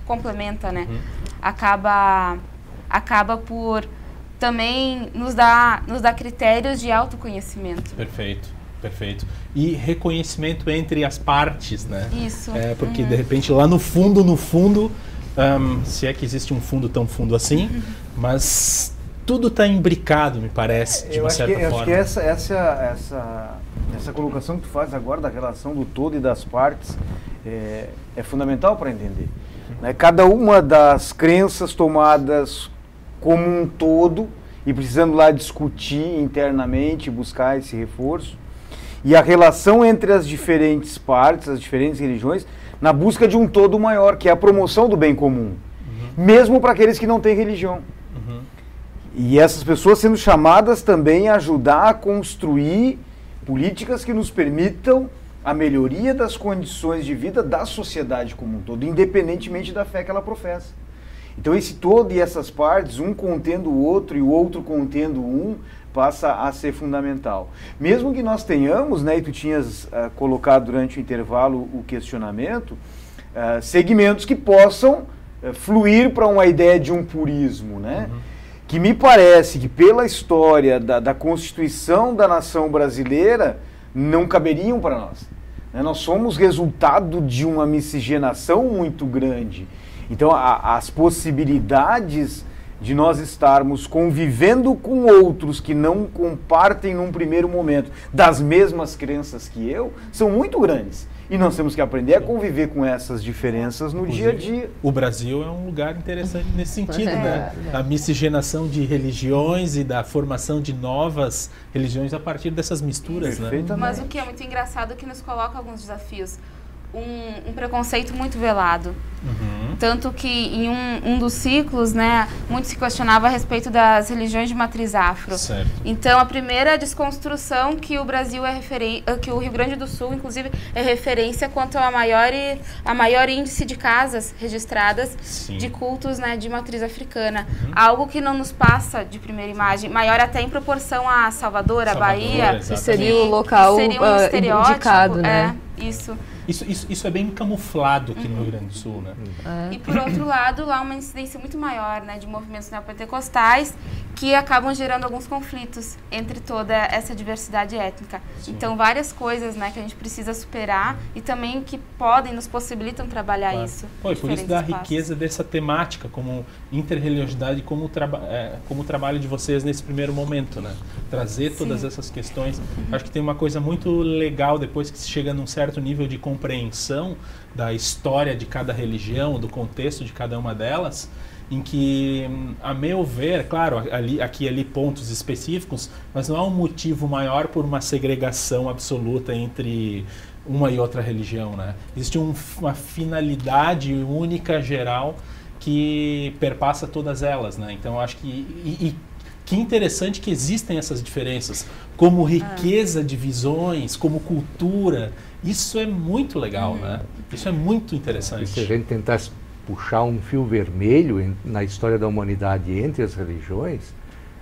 complementa, né? Acaba por também nos dar critérios de autoconhecimento. Perfeito. Perfeito. E reconhecimento entre as partes, né? Isso. Porque, de repente, lá no fundo, se é que existe um fundo tão fundo assim, mas tudo está imbricado, me parece, de uma certa forma. Eu acho que essa colocação que tu faz agora da relação do todo e das partes é fundamental para entender. Né? Cada uma das crenças tomadas como um todo e precisando lá discutir internamente, buscar esse reforço, e a relação entre as diferentes partes, as diferentes religiões, na busca de um todo maior, que é a promoção do bem comum, mesmo para aqueles que não têm religião. E essas pessoas sendo chamadas também a ajudar a construir políticas que nos permitam a melhoria das condições de vida da sociedade como um todo, independentemente da fé que ela professa. Então esse todo e essas partes, um contendo o outro e o outro contendo um, passa a ser fundamental. Mesmo que nós tenhamos, né, e tu tinhas colocado durante o intervalo o questionamento, segmentos que possam fluir para uma ideia de um purismo, né? Que me parece que pela história da Constituição da nação brasileira não caberiam para nós. Né? Nós somos resultado de uma miscigenação muito grande. Então as possibilidades de nós estarmos convivendo com outros que não compartem num primeiro momento das mesmas crenças que eu, são muito grandes. E nós temos que aprender a conviver com essas diferenças no dia a dia. O Brasil é um lugar interessante nesse sentido, né? A miscigenação de religiões e da formação de novas religiões a partir dessas misturas, né? Mas o que é muito engraçado é que nos coloca alguns desafios. um preconceito muito velado. Tanto que em um dos ciclos, né, muito se questionava a respeito das religiões de matriz afro. Certo. Então, a primeira desconstrução que o Brasil que o Rio Grande do Sul, inclusive, é referência quanto a maior índice de casas registradas de cultos, né, de matriz africana. Algo que não nos passa de primeira imagem, maior até em proporção a Salvador, a Bahia. Que seria o local seria um estereótipo, indicado, né? Isso. Isso é bem camuflado aqui no Rio Grande do Sul, né? E por outro lado, lá uma incidência muito maior, né, de movimentos neopentecostais que acabam gerando alguns conflitos entre toda essa diversidade étnica. Então, várias coisas, né, que a gente precisa superar e também que nos possibilitam trabalhar isso. Por isso da riqueza dessa temática, como interreligiosidade, como o trabalho de vocês nesse primeiro momento, né? Trazer todas essas questões. Acho que tem uma coisa muito legal depois que se chega num certo nível de compreensão da história de cada religião, do contexto de cada uma delas, em que, a meu ver, claro, aqui e ali pontos específicos, mas não há um motivo maior por uma segregação absoluta entre uma e outra religião, né? Existe uma finalidade única, geral, que perpassa todas elas, né? Então, acho que interessante que existem essas diferenças, como riqueza de visões, como cultura. Isso é muito legal, né? Isso é muito interessante. E se a gente tentasse puxar um fio vermelho na história da humanidade entre as religiões,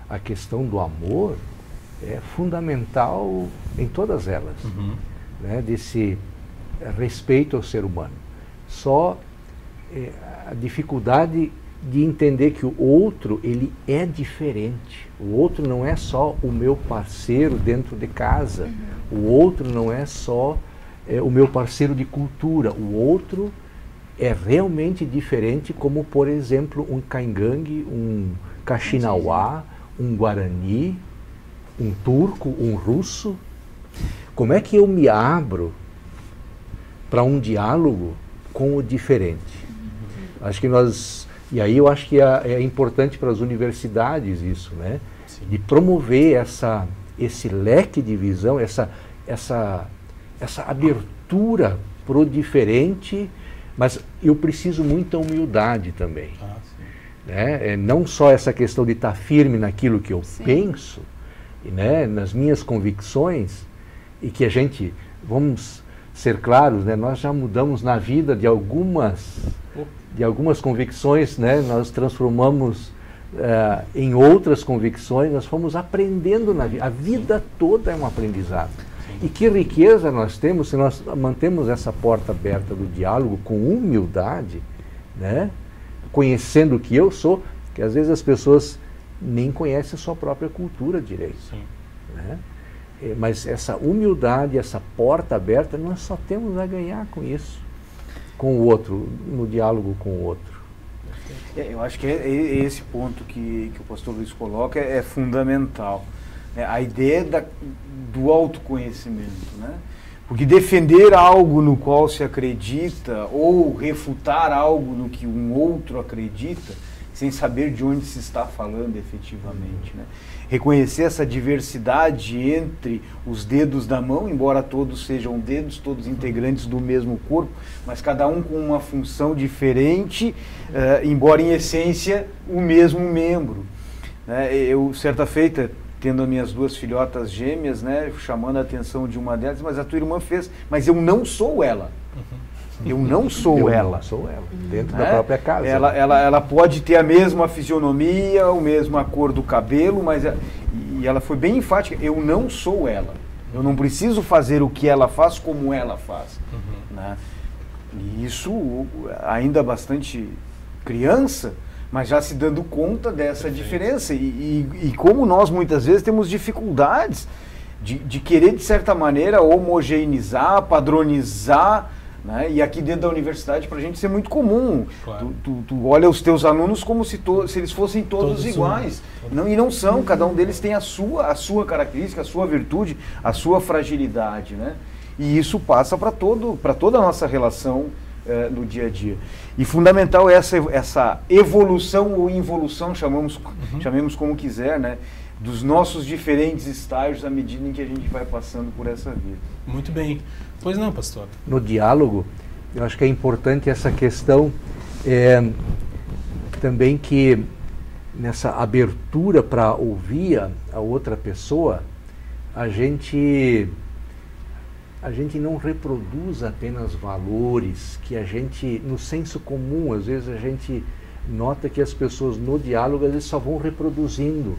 a questão do amor é fundamental em todas elas, né? Desse respeito ao ser humano. Só a dificuldade de entender que o outro, ele é diferente. O outro não é só o meu parceiro dentro de casa. O outro não é só o meu parceiro de cultura. O outro é realmente diferente, como, por exemplo, um caingangue, um caxinauá, um guarani, um turco, um russo. Como é que eu me abro para um diálogo com o diferente? Acho que e aí eu acho que é importante para as universidades isso, né? De promover esse leque de visão, essa abertura para o diferente, mas eu preciso muita humildade também. Né? Não só essa questão de estar firme naquilo que eu penso, né? Nas minhas convicções, e que vamos ser claros, né? Nós já mudamos na vida de algumas convicções, né? Nós transformamos em outras convicções, nós fomos aprendendo na vida. A vida toda é um aprendizado. E que riqueza nós temos se nós mantemos essa porta aberta do diálogo com humildade, né? Conhecendo o que eu sou, que às vezes as pessoas nem conhecem a sua própria cultura direito. Né? Mas essa humildade, essa porta aberta, nós só temos a ganhar com isso, com o outro, no diálogo com o outro. Eu acho que esse ponto que o pastor Luiz coloca é fundamental. A ideia do autoconhecimento, né? Porque defender algo no qual se acredita ou refutar algo no que um outro acredita, sem saber de onde se está falando efetivamente, né? Reconhecer essa diversidade entre os dedos da mão, embora todos sejam dedos, todos integrantes do mesmo corpo, mas cada um com uma função diferente, embora em essência o mesmo membro. Eu, certa feita, tendo as minhas duas filhotas gêmeas, né, chamando a atenção de uma delas, mas a tua irmã fez, mas eu não sou ela. Eu não sou ela. Não sou ela, dentro da própria casa. Ela pode ter a mesma fisionomia, a mesma cor do cabelo, mas e ela foi bem enfática, eu não sou ela. Eu não preciso fazer o que ela faz como ela faz. Né? E isso ainda bastante criança, mas já se dando conta dessa diferença. E como nós muitas vezes temos dificuldades de querer, de certa maneira, homogeneizar, padronizar, né? E aqui dentro da universidade, para a gente, isso é muito comum. Claro. Tu olha os teus alunos como se eles fossem todos iguais. E não são, cada um deles tem a sua característica, a sua virtude, a sua fragilidade. Né? E isso passa para toda a nossa relação no dia a dia. E fundamental é essa evolução ou involução, chamemos como quiser, né? dos nossos diferentes estágios à medida em que a gente vai passando por essa vida. Muito bem. Pois não, pastor? No diálogo, eu acho que é importante essa questão também que nessa abertura para ouvir a outra pessoa, a gente não reproduz apenas valores que a gente, no senso comum, às vezes a gente nota que as pessoas no diálogo às vezes só vão reproduzindo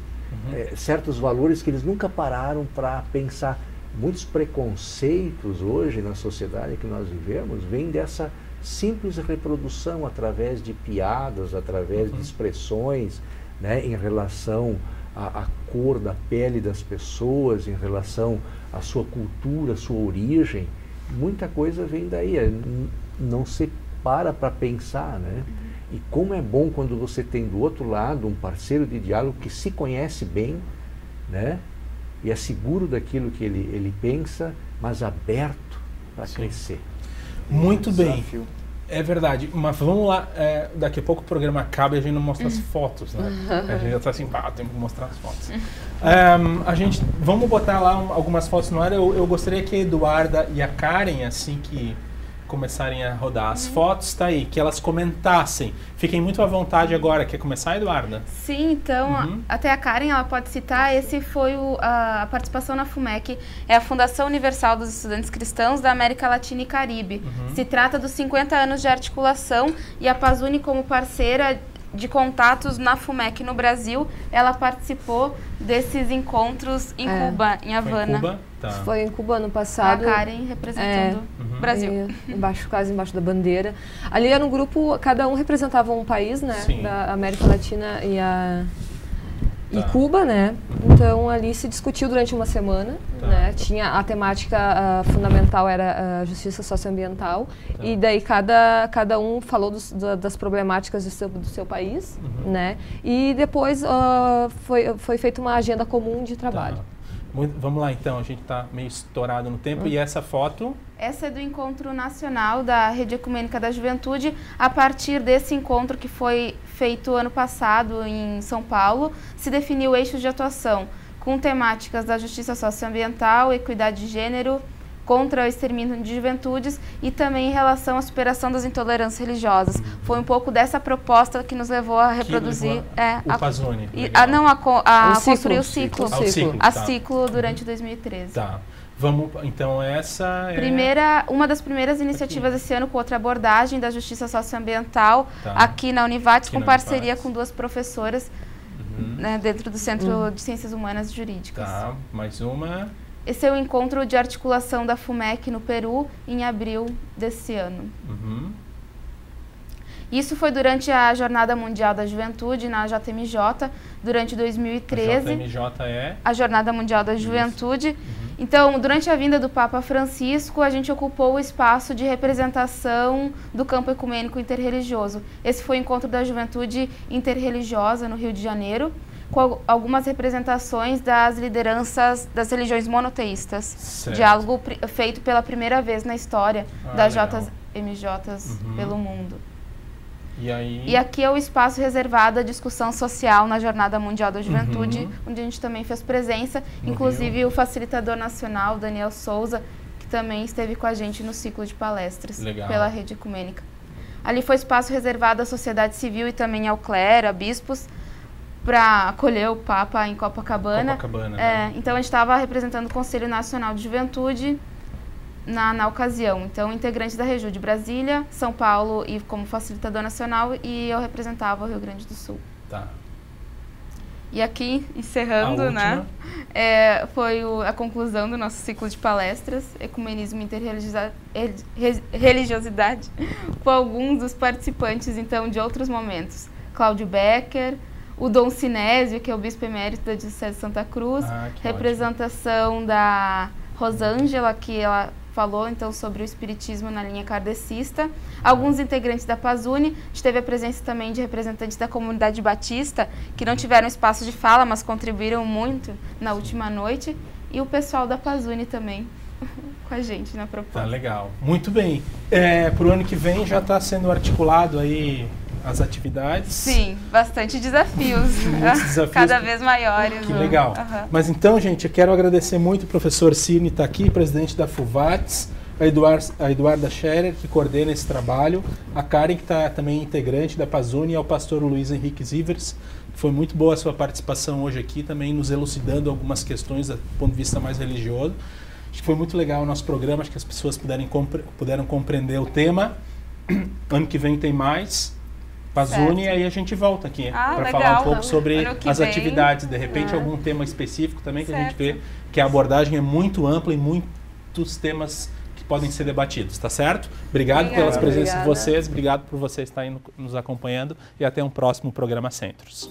certos valores que eles nunca pararam para pensar. Muitos preconceitos hoje na sociedade que nós vivemos vêm dessa simples reprodução através de piadas, através de expressões, né, em relação à cor da pele das pessoas, em relação à sua cultura, à sua origem. Muita coisa vem daí, não se para pensar, né? E como é bom quando você tem do outro lado um parceiro de diálogo que se conhece bem, né? E é seguro daquilo que ele pensa, mas aberto para crescer. Muito bem. É verdade, mas vamos lá, daqui a pouco o programa acaba e a gente não mostra as fotos, né? A gente já está assim, tem que mostrar as fotos. Vamos botar lá algumas fotos no ar. Eu gostaria que a Eduarda e a Karen, assim que começarem a rodar as fotos, tá aí, que elas comentassem. Fiquem muito à vontade agora. Quer começar, Eduarda? Sim, então, até a Karen, ela pode citar, esse foi a participação na FUMEC, é a Fundação Universal dos Estudantes Cristãos da América Latina e Caribe. Se trata dos 50 anos de articulação e a Pazuni, como parceira de contatos na FUMEC no Brasil, ela participou desses encontros em Cuba, em Havana. Foi em Cuba? Tá. Foi em Cuba ano passado. A Karen representando o Brasil. Quase embaixo da bandeira. Ali era um grupo, cada um representava um país, né? Sim. Da América Latina e Cuba, né? Então ali se discutiu durante uma semana, né? Tinha a temática fundamental era a justiça socioambiental e daí cada um falou das problemáticas do seu país, né? E depois foi feita uma agenda comum de trabalho. Vamos lá então, a gente está meio estourado no tempo. E essa foto? Essa é do Encontro Nacional da Rede Ecumênica da Juventude. A partir desse encontro que foi feito ano passado em São Paulo, se definiu eixos de atuação com temáticas da justiça socioambiental, equidade de gênero, contra o extermínio de juventudes e também em relação à superação das intolerâncias religiosas. Foi um pouco dessa proposta que nos levou a reproduzir o Pazuni. A construir o ciclo. A ciclo durante 2013. Tá. Vamos, então essa é... Uma das primeiras iniciativas desse ano com outra abordagem da justiça socioambiental aqui na Univates, com parceria com 2 professoras né, dentro do Centro de Ciências Humanas e Jurídicas. Tá, mais uma... Esse é o encontro de articulação da FUMEC no Peru, em abril desse ano. Isso foi durante a Jornada Mundial da Juventude, na JMJ, durante 2013. A JMJ é? A Jornada Mundial da Juventude. Então, durante a vinda do Papa Francisco, a gente ocupou o espaço de representação do campo ecumênico interreligioso. Esse foi o encontro da juventude interreligiosa no Rio de Janeiro, com algumas representações das lideranças das religiões monoteístas. Certo. Diálogo feito pela primeira vez na história das JMJs pelo mundo. E aqui é o espaço reservado à discussão social na Jornada Mundial da Juventude, onde a gente também fez presença, inclusive o facilitador nacional, Daniel Souza, que também esteve com a gente no ciclo de palestras pela Rede Ecumênica. Ali foi espaço reservado à sociedade civil e também ao clero, a bispos, para acolher o Papa em Copacabana. Né? Então a gente estava representando o Conselho Nacional de Juventude na ocasião. Então, integrantes da Reju de Brasília, São Paulo e como facilitador nacional, e eu representava o Rio Grande do Sul. Tá. E aqui, encerrando, né? Foi a conclusão do nosso ciclo de palestras, Ecumenismo e Interreligiosidade, com alguns dos participantes, então, de outros momentos. Cláudio Becker, o Dom Sinésio, que é o bispo emérito da Diocese de Santa Cruz, representação da Rosângela, que ela falou então sobre o espiritismo na linha kardecista, alguns integrantes da Pazuni, a gente teve a presença também de representantes da comunidade batista, que não tiveram espaço de fala, mas contribuíram muito na última noite, e o pessoal da Pazuni também com a gente na proposta. Tá legal, muito bem. Para o ano que vem já está sendo articulado aí as atividades. Sim, bastante desafios. Muitos desafios. Cada vez maiores. Que legal. Mas então, gente, eu quero agradecer muito o professor Cirne estar aqui, presidente da FUVATS, a Eduarda Scherer, que coordena esse trabalho, a Karen, que está também integrante da Pazuni, e ao pastor Luiz Henrique Zivers. Foi muito boa a sua participação hoje aqui, também nos elucidando algumas questões do ponto de vista mais religioso. Acho que foi muito legal o nosso programa, acho que as pessoas puderam compreender o tema. Ano que vem tem mais Pazuni, e aí a gente volta aqui para falar um pouco sobre as atividades, de repente algum tema específico também, que a gente vê que a abordagem é muito ampla e muitos temas que podem ser debatidos, tá certo? Obrigado pelas presenças de vocês, obrigado por vocês estarem nos acompanhando e até um próximo programa Centros.